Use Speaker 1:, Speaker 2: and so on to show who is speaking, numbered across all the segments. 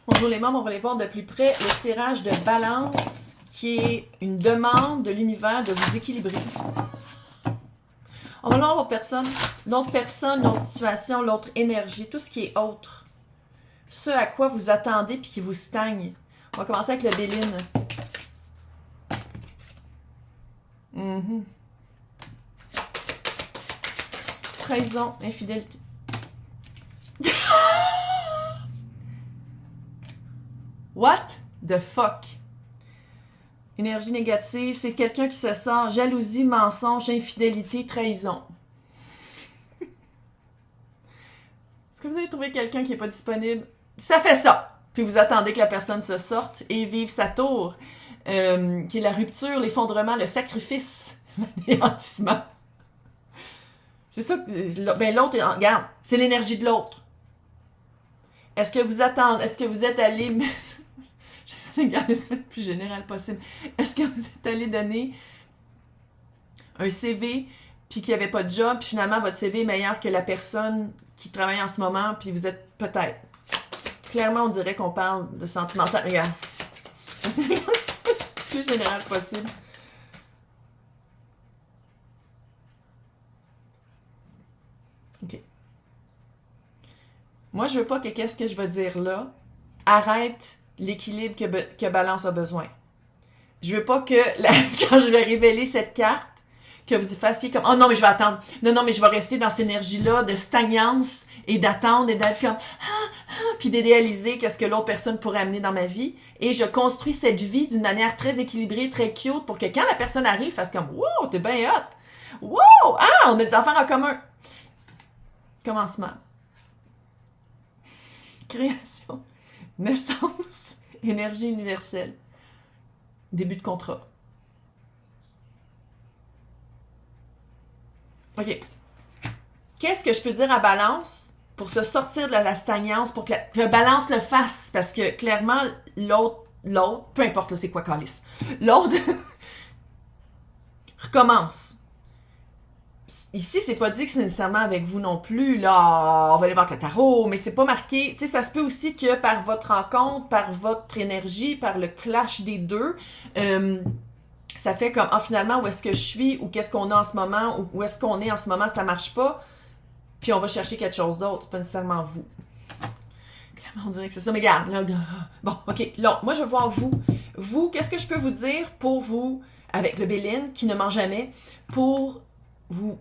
Speaker 1: Bonjour les membres, on va aller voir de plus près le tirage de balance qui est une demande de l'univers de vous équilibrer. On va voir vos personnes, l'autre personne, l'autre situation, l'autre énergie, tout ce qui est autre. Ce à quoi vous attendez puis qui vous stagne. On va commencer avec le Béline. Trahison, infidélité. What the fuck? Énergie négative, c'est quelqu'un qui se sent jalousie, mensonge, infidélité, trahison. Est-ce que vous avez trouvé quelqu'un qui n'est pas disponible? Ça fait ça! Puis vous attendez que la personne se sorte et vive sa tour, qui est la rupture, l'effondrement, le sacrifice, l'anéantissement. C'est ça que... Ben l'autre, regarde, c'est l'énergie de l'autre. Est-ce que vous attendez... Est-ce que vous êtes allé... J'essaie de garder ça le plus général possible. Est-ce que vous êtes allé donner un CV puis qu'il n'y avait pas de job, puis finalement votre CV est meilleur que la personne qui travaille en ce moment, puis vous êtes peut-être... Clairement, on dirait qu'on parle de sentimental. Regarde. C'est le plus général possible. OK. Moi, je veux pas que qu'est-ce que je vais dire là arrête l'équilibre que Balance a besoin. Je veux pas que, quand je vais révéler cette carte, que vous fassiez comme « Oh non, mais je vais attendre. Non, mais je vais rester dans cette énergie-là de stagnance et d'attendre et d'être comme « puis d'idéaliser qu'est-ce que l'autre personne pourrait amener dans ma vie. Et je construis cette vie d'une manière très équilibrée, très cute pour que quand la personne arrive, fasse comme « Wow, t'es bien hot! Wow! Ah, on a des affaires en commun! » Commencement. Création. Naissance. Énergie universelle. Début de contrat. OK. Qu'est-ce que je peux dire à Balance pour se sortir de la stagnance, pour que Balance le fasse? Parce que clairement, l'autre, peu importe là, c'est quoi calice, l'autre recommence. Ici, c'est pas dit que c'est nécessairement avec vous non plus, là, on va aller voir le tarot, mais c'est pas marqué, tu sais, ça se peut aussi que par votre rencontre, par votre énergie, par le clash des deux, ça fait comme, finalement, où est-ce que je suis, ou qu'est-ce qu'on a en ce moment, ou où est-ce qu'on est en ce moment, ça marche pas, puis on va chercher quelque chose d'autre, c'est pas nécessairement vous. Clairement, on dirait que c'est ça, mais regarde, là, bon, ok, là, moi, je veux voir vous. Vous, qu'est-ce que je peux vous dire pour vous, avec le Béline, qui ne ment jamais, pour vous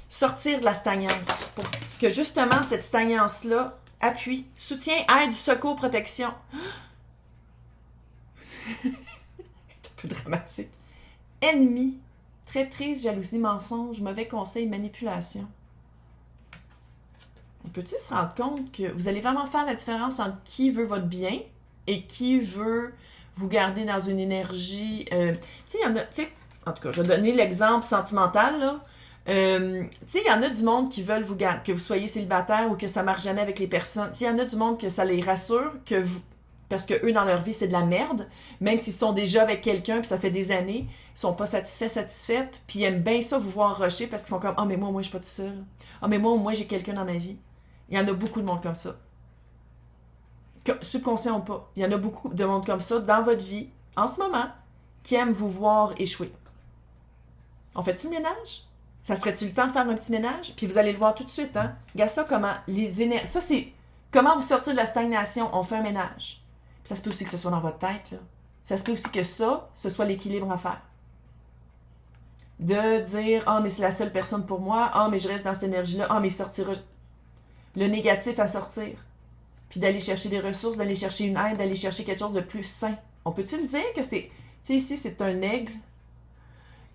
Speaker 1: sortir de la stagnance, pour que justement cette stagnance-là appuie, soutien, aide, secours, protection. C'est un peu dramatique. Ennemi, traîtrise, jalousie, mensonge, mauvais conseil, manipulation. On peut-tu se rendre compte que vous allez vraiment faire la différence entre qui veut votre bien et qui veut vous garder dans une énergie... tu sais, il y en a... En tout cas, je vais donner l'exemple sentimental, là. Tu sais, il y en a du monde qui veulent vous garder, que vous soyez célibataire ou que ça marche jamais avec les personnes. Tu sais, il y en a du monde que ça les rassure, que vous... Parce que eux, dans leur vie, c'est de la merde. Même s'ils sont déjà avec quelqu'un, puis ça fait des années, ils sont pas satisfaites, puis ils aiment bien ça vous voir rusher parce qu'ils sont comme « Ah, mais moi, je suis pas tout seul. Ah, mais moi, j'ai quelqu'un dans ma vie. » Il y en a beaucoup de monde comme ça. Subconscient ou pas. Il y en a beaucoup de monde comme ça dans votre vie, en ce moment, qui aiment vous voir échouer. On fait-tu le ménage? Ça serait-tu le temps de faire un petit ménage? Puis vous allez le voir tout de suite, hein? Regarde ça, comment ça, c'est comment vous sortir de la stagnation. On fait un ménage. Puis ça se peut aussi que ce soit dans votre tête, là. Ça se peut aussi que ça, ce soit l'équilibre à faire. De dire, mais c'est la seule personne pour moi. Mais je reste dans cette énergie-là. Mais il sortira... Le négatif à sortir. Puis d'aller chercher des ressources, d'aller chercher une aide, d'aller chercher quelque chose de plus sain. On peut-tu le dire que c'est... Tu sais, ici, c'est un aigle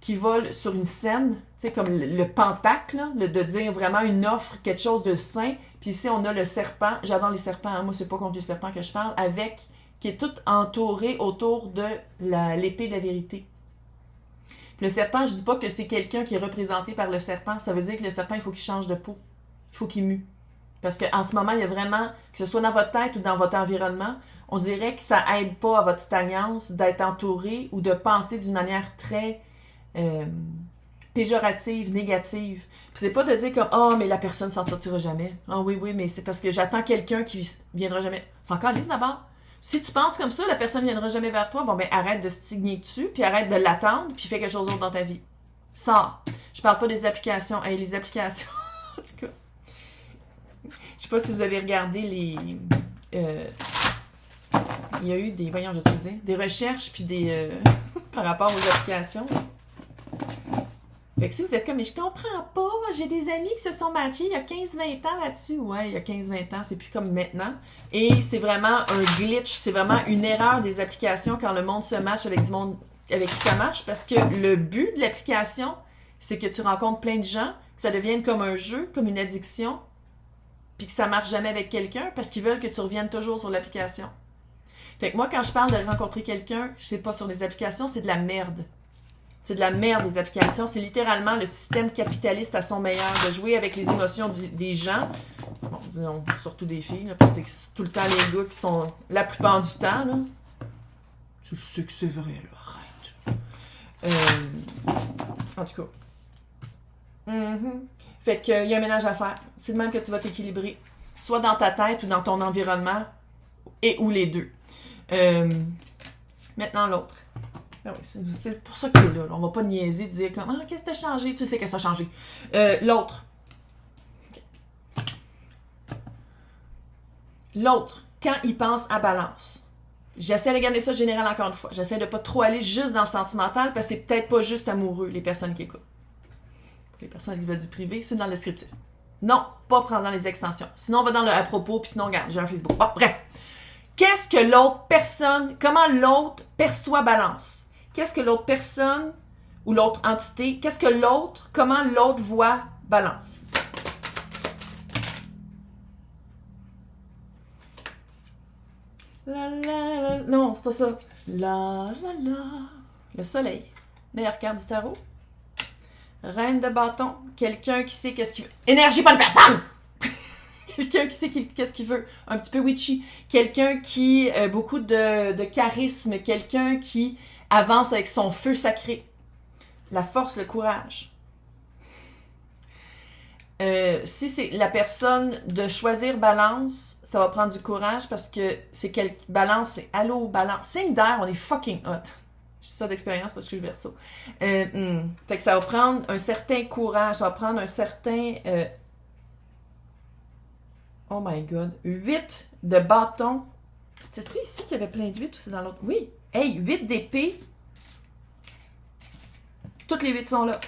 Speaker 1: qui vole sur une scène, tu sais, comme le pentacle, là, de dire vraiment une offre, quelque chose de sain. Puis ici, on a le serpent. J'adore les serpents. Hein. Moi, c'est pas contre les serpents que je parle. Qui est tout entouré autour de l'épée de la vérité. Puis le serpent, je dis pas que c'est quelqu'un qui est représenté par le serpent. Ça veut dire que le serpent, il faut qu'il change de peau. Il faut qu'il mue. Parce qu'en ce moment, il y a vraiment, que ce soit dans votre tête ou dans votre environnement, on dirait que ça aide pas à votre stagnance d'être entouré ou de penser d'une manière très péjorative, négative. Puis c'est pas de dire comme « Ah, mais la personne s'en sortira jamais. »« Ah oui, oui, mais c'est parce que j'attends quelqu'un qui viendra jamais. » C'est encore lisse d'abord. Si tu penses comme ça, la personne viendra jamais vers toi, bon ben arrête de stigner dessus, puis arrête de l'attendre, puis fais quelque chose d'autre dans ta vie. Sors. Je parle pas des applications. Hey, les applications, en tout cas. Je sais pas si vous avez regardé les... il y a eu des... Voyons, je vais te le dire. Des recherches, puis des... par rapport aux applications. Fait que si vous êtes comme, mais je comprends pas, j'ai des amis qui se sont matchés il y a 15-20 ans là-dessus. Ouais, il y a 15-20 ans, c'est plus comme maintenant. Et c'est vraiment un glitch, c'est vraiment une erreur des applications quand le monde se match avec du monde avec qui ça marche, parce que le but de l'application, c'est que tu rencontres plein de gens, que ça devienne comme un jeu, comme une addiction, puis que ça marche jamais avec quelqu'un, parce qu'ils veulent que tu reviennes toujours sur l'application. Fait que moi, quand je parle de rencontrer quelqu'un, c'est pas sur des applications, c'est de la merde. C'est de la merde, les applications. C'est littéralement le système capitaliste à son meilleur, de jouer avec les émotions des gens. Bon, disons, surtout des filles, là, parce que c'est tout le temps les gars qui sont, la plupart du temps, là. Tu sais que c'est vrai, là, arrête. En tout cas. Fait qu'il y a un ménage à faire. C'est de même que tu vas t'équilibrer. Soit dans ta tête ou dans ton environnement, et ou les deux. Maintenant, l'autre. Ben oui, c'est pour ça que t'es là. On va pas niaiser, dire comme « Ah, qu'est-ce que t'as changé? » Tu sais qu'est-ce que ça a changé. L'autre. Okay. L'autre, quand il pense à balance. J'essaie de garder ça général encore une fois. J'essaie de pas trop aller juste dans le sentimental parce que c'est peut-être pas juste amoureux, les personnes qui écoutent. Les personnes qui veulent du privé, c'est dans le descriptif. Non, pas prendre dans les extensions. Sinon, on va dans le à propos, puis sinon, regarde, j'ai un Facebook. Bon, bref. Qu'est-ce que l'autre personne, comment l'autre perçoit balance? Qu'est-ce que l'autre personne ou l'autre entité, qu'est-ce que l'autre, comment l'autre voit balance? La la la, non, c'est pas ça. La la la. Le soleil. Meilleure carte du tarot. Reine de bâton. Quelqu'un qui sait qu'est-ce qu'il veut. Énergie, pas de personne! Quelqu'un qui sait qu'est-ce qu'il veut. Un petit peu witchy. Quelqu'un qui a beaucoup de charisme. Quelqu'un qui avance avec son feu sacré. La force, le courage. Si c'est la personne de choisir balance, ça va prendre du courage parce que c'est balance, c'est allô, balance. Signe d'air, on est fucking hot. J'ai ça d'expérience parce que je suis verso. Fait que ça va prendre un certain courage, ça va prendre un certain... Oh my god. 8 de bâton. C'était-tu ici qu'il y avait plein de 8 ou c'est dans l'autre? Oui. Hey, 8 d'épée. Toutes les 8 sont là.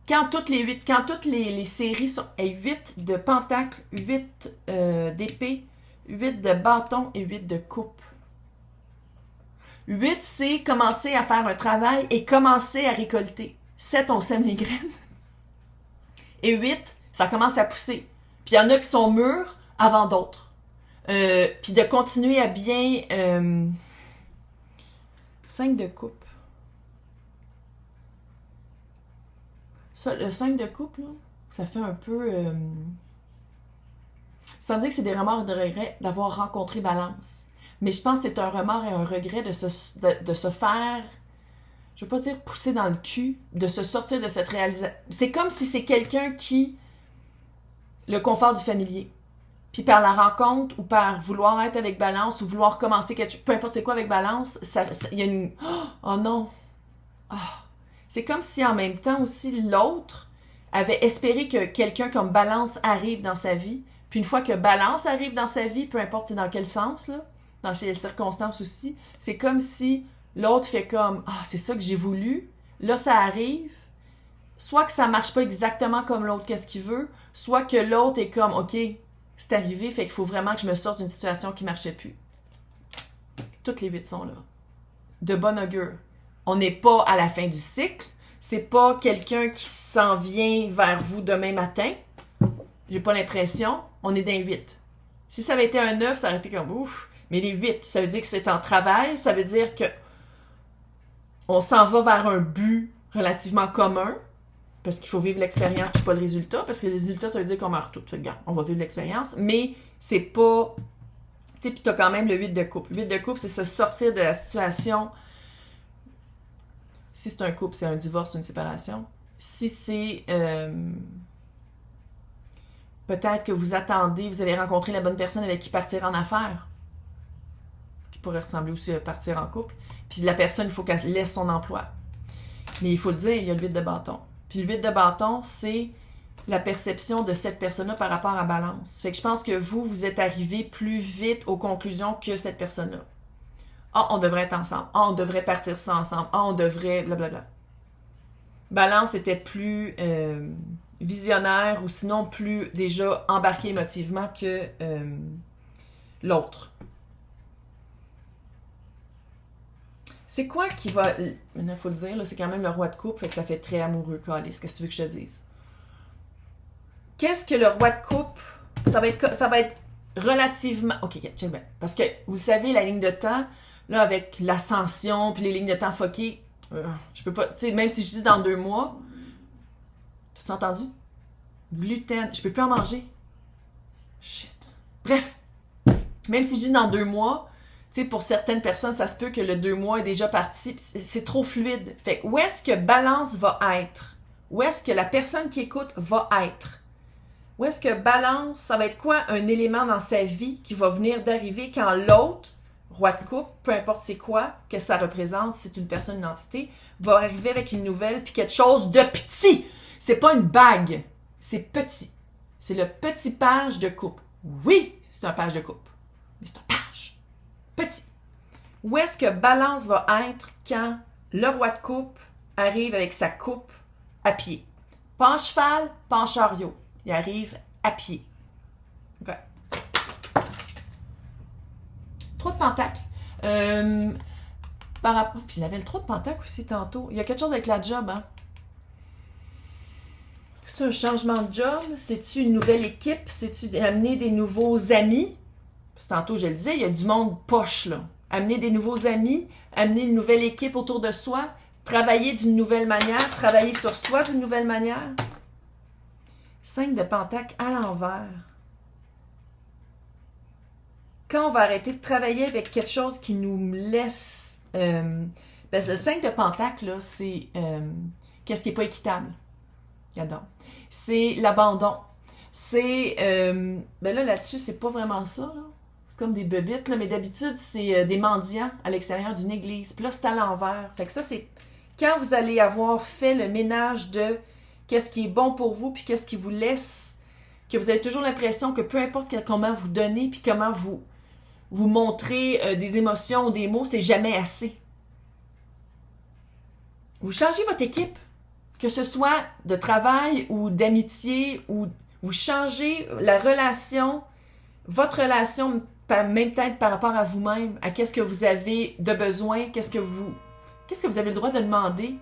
Speaker 1: Quand toutes les séries sont... Hey, 8 de pentacle, 8 d'épée, 8 de bâton et 8 de coupe. 8, c'est commencer à faire un travail et commencer à récolter. 7, on sème les graines. Et 8, ça commence à pousser. Puis il y en a qui sont mûrs avant d'autres. Puis de continuer à bien... 5 de coupe. Ça, le 5 de coupe, là, ça fait un peu... Sans dire que c'est des remords et de regrets d'avoir rencontré balance. Mais je pense que c'est un remords et un regret de se faire... Je veux pas dire pousser dans le cul, de se sortir de cette réalisation. C'est comme si c'est quelqu'un qui... Le confort du familier. Puis par la rencontre ou par vouloir être avec balance ou vouloir commencer quelque chose, peu importe c'est quoi avec balance, il y a une... Oh non! Oh. C'est comme si en même temps aussi l'autre avait espéré que quelqu'un comme balance arrive dans sa vie. Puis une fois que balance arrive dans sa vie, peu importe c'est dans quel sens, là, dans quelles circonstances aussi, c'est comme si l'autre fait comme « Ah, c'est ça que j'ai voulu. » Là, ça arrive. Soit que ça marche pas exactement comme l'autre qu'est-ce qu'il veut, soit que l'autre est comme « Ok, c'est arrivé, fait qu'il faut vraiment que je me sorte d'une situation qui marchait plus. » Toutes les 8 sont là. De bon augure. On n'est pas à la fin du cycle. C'est pas quelqu'un qui s'en vient vers vous demain matin. J'ai pas l'impression. On est d'un 8. Si ça avait été un 9, ça aurait été comme ouf. Mais les 8, ça veut dire que c'est en travail. Ça veut dire que on s'en va vers un but relativement commun. Parce qu'il faut vivre l'expérience puis pas le résultat. Parce que le résultat, ça veut dire qu'on meurt tout. Fait que, regarde, on va vivre l'expérience. Mais c'est pas... Tu sais, puis t'as quand même le 8 de coupe. Le 8 de coupe, c'est se sortir de la situation... Si c'est un couple, c'est un divorce, une séparation. Si c'est... peut-être que vous attendez, vous avez rencontré la bonne personne avec qui partir en affaires, qui pourrait ressembler aussi à partir en couple. Puis la personne, il faut qu'elle laisse son emploi. Mais il faut le dire, il y a le 8 de bâton. Puis le 8 de bâton, c'est la perception de cette personne-là par rapport à balance. Fait que je pense que vous êtes arrivé plus vite aux conclusions que cette personne-là. Ah, on devrait être ensemble. Ah, on devrait partir ça ensemble. Ah, on devrait... blablabla. Balance était plus visionnaire ou sinon plus déjà embarqué émotivement que l'autre. C'est quoi qui va... Il faut le dire, là, c'est quand même le roi de coupe, fait que ça fait très amoureux, Calice. Qu'est-ce que tu veux que je te dise? Qu'est-ce que le roi de coupe... Ça va être relativement... OK, check bien. Parce que, vous le savez, la ligne de temps, là, avec l'ascension, puis les lignes de temps fuckées, je peux pas... Tu sais, même si je dis dans 2 mois... T'as-tu entendu? Gluten. Je peux plus en manger. Shit. Bref. Même si je dis dans 2 mois... Tu sais, pour certaines personnes, ça se peut que le 2 mois est déjà parti. C'est trop fluide. Fait que où est-ce que balance va être? Où est-ce que la personne qui écoute va être? Où est-ce que balance, ça va être quoi un élément dans sa vie qui va venir d'arriver quand l'autre, roi de coupe, peu importe c'est quoi, que ça représente, si c'est une personne, une entité, va arriver avec une nouvelle puis quelque chose de petit. C'est pas une bague. C'est petit. C'est le petit page de coupe. Oui, c'est un page de coupe. Mais c'est un page. Petit. Où est-ce que balance va être quand le roi de coupe arrive avec sa coupe à pied? Pas en cheval, pas en chariot. Il arrive à pied. OK. 3 de pentacle. Par rapport... Puis il avait le 3 de pentacle aussi tantôt. Il y a quelque chose avec la job, hein? C'est un changement de job? C'est-tu une nouvelle équipe? C'est-tu amener des nouveaux amis? Parce que tantôt, je le disais, il y a du monde poche, là. Amener des nouveaux amis, amener une nouvelle équipe autour de soi, travailler d'une nouvelle manière, travailler sur soi d'une nouvelle manière. 5 de pentacle à l'envers. Quand on va arrêter de travailler avec quelque chose qui nous laisse... parce que le 5 de pentacle, là, c'est qu'est-ce qui n'est pas équitable. Regardons. C'est l'abandon. C'est... ben là-dessus, c'est pas vraiment ça, là. Comme des bebites, là, mais d'habitude, c'est des mendiants à l'extérieur d'une église. Puis là, c'est à l'envers. Fait que ça, c'est quand vous allez avoir fait le ménage de qu'est-ce qui est bon pour vous, puis qu'est-ce qui vous laisse, que vous avez toujours l'impression que peu importe comment vous donnez, puis comment vous montrez des émotions ou des mots, c'est jamais assez. Vous changez votre équipe, que ce soit de travail ou d'amitié, ou vous changez la relation, votre relation, même peut-être par rapport à vous-même, à qu'est-ce que vous avez de besoin, qu'est-ce que vous avez le droit de demander.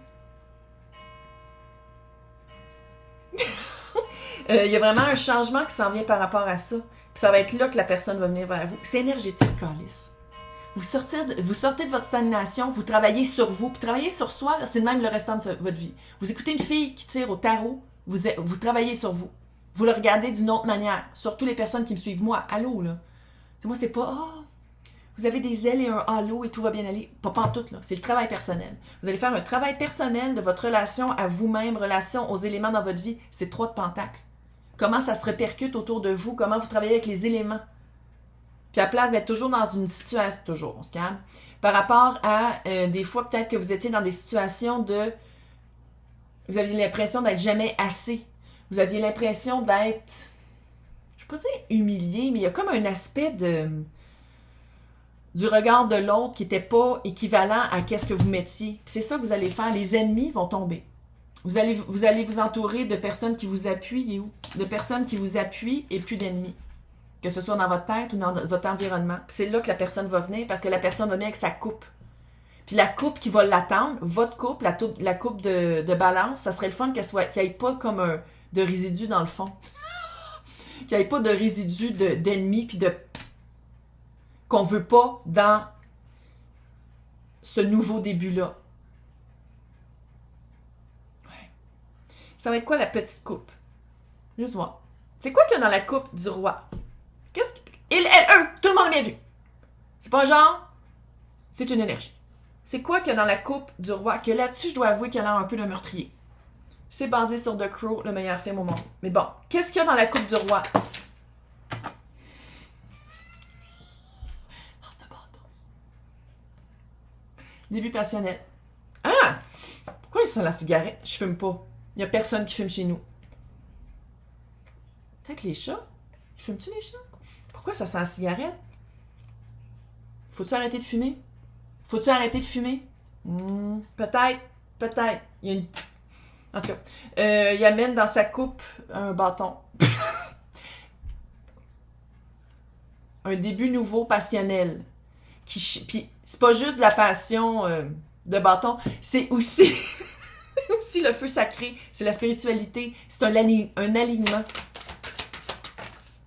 Speaker 1: Il y a vraiment un changement qui s'en vient par rapport à ça. Puis ça va être là que la personne va venir vers vous. C'est énergétique, Calice. Vous sortez de votre stagnation, vous travaillez sur vous. Puis travailler sur soi, c'est même le restant de votre vie. Vous écoutez une fille qui tire au tarot, vous travaillez sur vous. Vous le regardez d'une autre manière. Surtout les personnes qui me suivent. Moi, allô, là. Moi, c'est pas, vous avez des ailes et un halo et tout va bien aller. Pas en tout, là. C'est le travail personnel. Vous allez faire un travail personnel de votre relation à vous-même, relation aux éléments dans votre vie. C'est 3 de pentacle. Comment ça se répercute autour de vous, comment vous travaillez avec les éléments. Puis à la place d'être toujours dans une situation, toujours, on se calme, par rapport à des fois peut-être que vous étiez dans des situations de, vous aviez l'impression d'être jamais assez. Vous aviez l'impression d'être, je ne peux pas dire humilié, mais il y a comme un aspect du regard de l'autre qui n'était pas équivalent à qu'est-ce que vous mettiez. Puis c'est ça que vous allez faire. Les ennemis vont tomber. Vous allez vous entourer de personnes qui vous appuient, de personnes qui vous appuient et plus d'ennemis. Que ce soit dans votre tête ou dans votre environnement. Puis c'est là que la personne va venir, parce que la personne va venir avec sa coupe. Puis la coupe qui va l'attendre, votre coupe, la coupe de balance, ça serait le fun qu'il n'y ait pas comme de résidus dans le fond. Qu'il n'y ait pas de résidus d'ennemis puis qu'on veut pas dans ce nouveau début-là. Ouais. Ça va être quoi la petite coupe? Juste voir. C'est quoi qu'il y a dans la coupe du roi? Qu'est-ce qu'il... Il, elle, eux, tout le monde a bien vu. C'est pas un genre, c'est une énergie. C'est quoi qu'il y a dans la coupe du roi? Que là-dessus, je dois avouer qu'il y a l'air un peu de meurtrier. C'est basé sur The Crow, le meilleur film au monde. Mais bon, qu'est-ce qu'il y a dans la coupe du roi? Début passionnel. Ah! Pourquoi il sent la cigarette? Je fume pas. Il y a personne qui fume chez nous. Peut-être les chats? Fument-tu les chats? Pourquoi ça sent la cigarette? Faut-tu arrêter de fumer? Faut-tu arrêter de fumer? Peut-être. Peut-être. Il y a une... En tout cas, il amène dans sa coupe un bâton. Un début nouveau passionnel. Puis c'est pas juste de la passion de bâton, c'est aussi, aussi le feu sacré, c'est la spiritualité, c'est un alignement.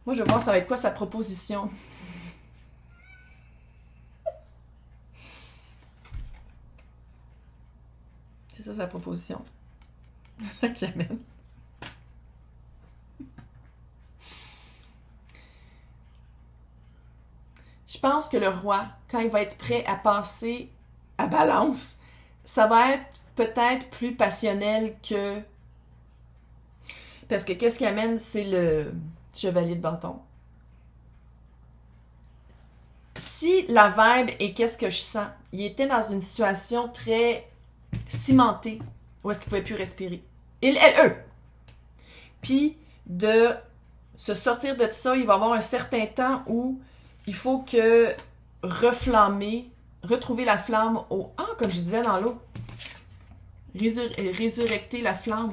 Speaker 1: Moi, je veux voir ça va être quoi sa proposition. C'est ça sa proposition. C'est ça qu'il amène. Je pense que le roi, quand il va être prêt à passer à balance, ça va être peut-être plus passionnel que... Parce que qu'est-ce qu'il amène, c'est le chevalier de bâton. Si la vibe est qu'est-ce que je sens, il était dans une situation très cimentée, où est-ce qu'il ne pouvait plus respirer. Eux! Puis, de se sortir de tout ça, il va y avoir un certain temps où il faut que reflammer, retrouver la flamme au... Ah, comme je disais dans l'eau. Résurrecter la flamme.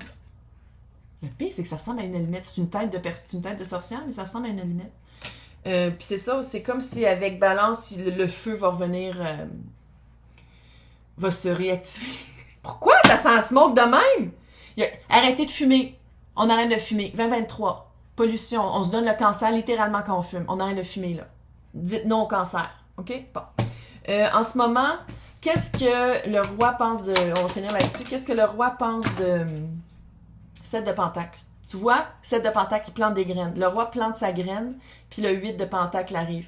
Speaker 1: Le pire, c'est que ça ressemble à une allumette. C'est une tête de sorcière, mais ça ressemble à une allumette. Puis c'est ça, c'est comme si avec balance, le feu va revenir... va se réactiver. Pourquoi ça sent smoke de même? Arrêtez de fumer. On arrête de fumer. 2023. Pollution. On se donne le cancer littéralement quand on fume. On arrête de fumer, là. Dites non au cancer. OK? Bon. En ce moment, qu'est-ce que le roi pense de... On va finir là-dessus. Qu'est-ce que le roi pense de... 7 de pentacle. Tu vois? 7 de pentacle, il plante des graines. Le roi plante sa graine, puis le 8 de pentacle arrive.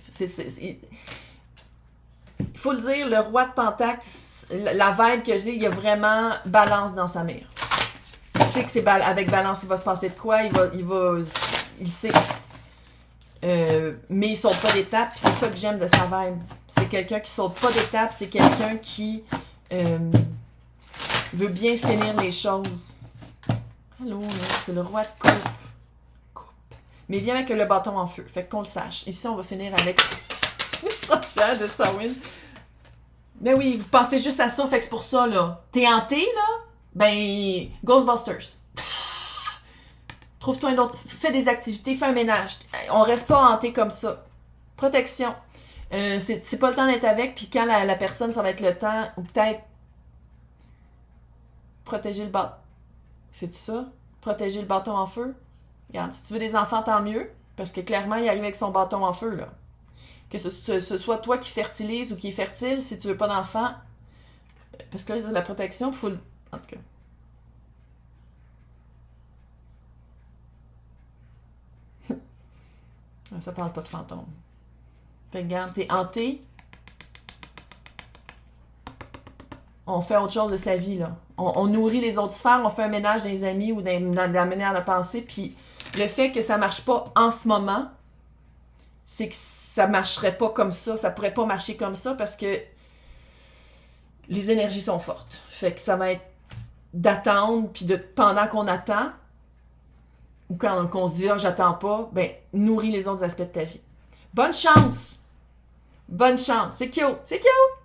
Speaker 1: Il faut le dire, le roi de pentacle, la vibe que j'ai, il y a vraiment balance dans sa mire. Il sait que c'est avec balance, il va se passer de quoi, il sait. Mais il saute pas d'étape, c'est ça que j'aime de sa vibe. C'est quelqu'un qui saute pas d'étape, c'est quelqu'un qui veut bien finir les choses. Allô, c'est le roi de coupe. Mais il vient avec le bâton en feu, fait qu'on le sache. Ici, on va finir avec les sorcières de Samhain. Ben oui, vous pensez juste à ça, fait que c'est pour ça, là. T'es hanté, là? Ben, Ghostbusters. Trouve-toi un autre... Fais des activités, fais un ménage. On reste pas hanté comme ça. Protection. C'est pas le temps d'être avec, puis quand la personne, ça va être le temps, ou peut-être protéger le bâton. C'est-tu ça? Protéger le bâton en feu? Regarde, si tu veux des enfants, tant mieux, parce que clairement, il arrive avec son bâton en feu, là. Que ce soit toi qui fertilise ou qui est fertile, si tu veux pas d'enfant, parce que là, la protection, il faut le... En tout cas. Ça parle pas de fantôme. Fait que regarde, t'es hanté. On fait autre chose de sa vie, là. On nourrit les autres sphères, on fait un ménage des amis ou dans la manière de penser, puis le fait que ça marche pas en ce moment, c'est que ça marcherait pas comme ça pourrait pas marcher comme ça parce que les énergies sont fortes. Fait que ça va être d'attendre, puis pendant qu'on attend, ou quand on se dit « Ah, j'attends pas », ben, nourris les autres aspects de ta vie. Bonne chance! Bonne chance! C'est cute! C'est cute!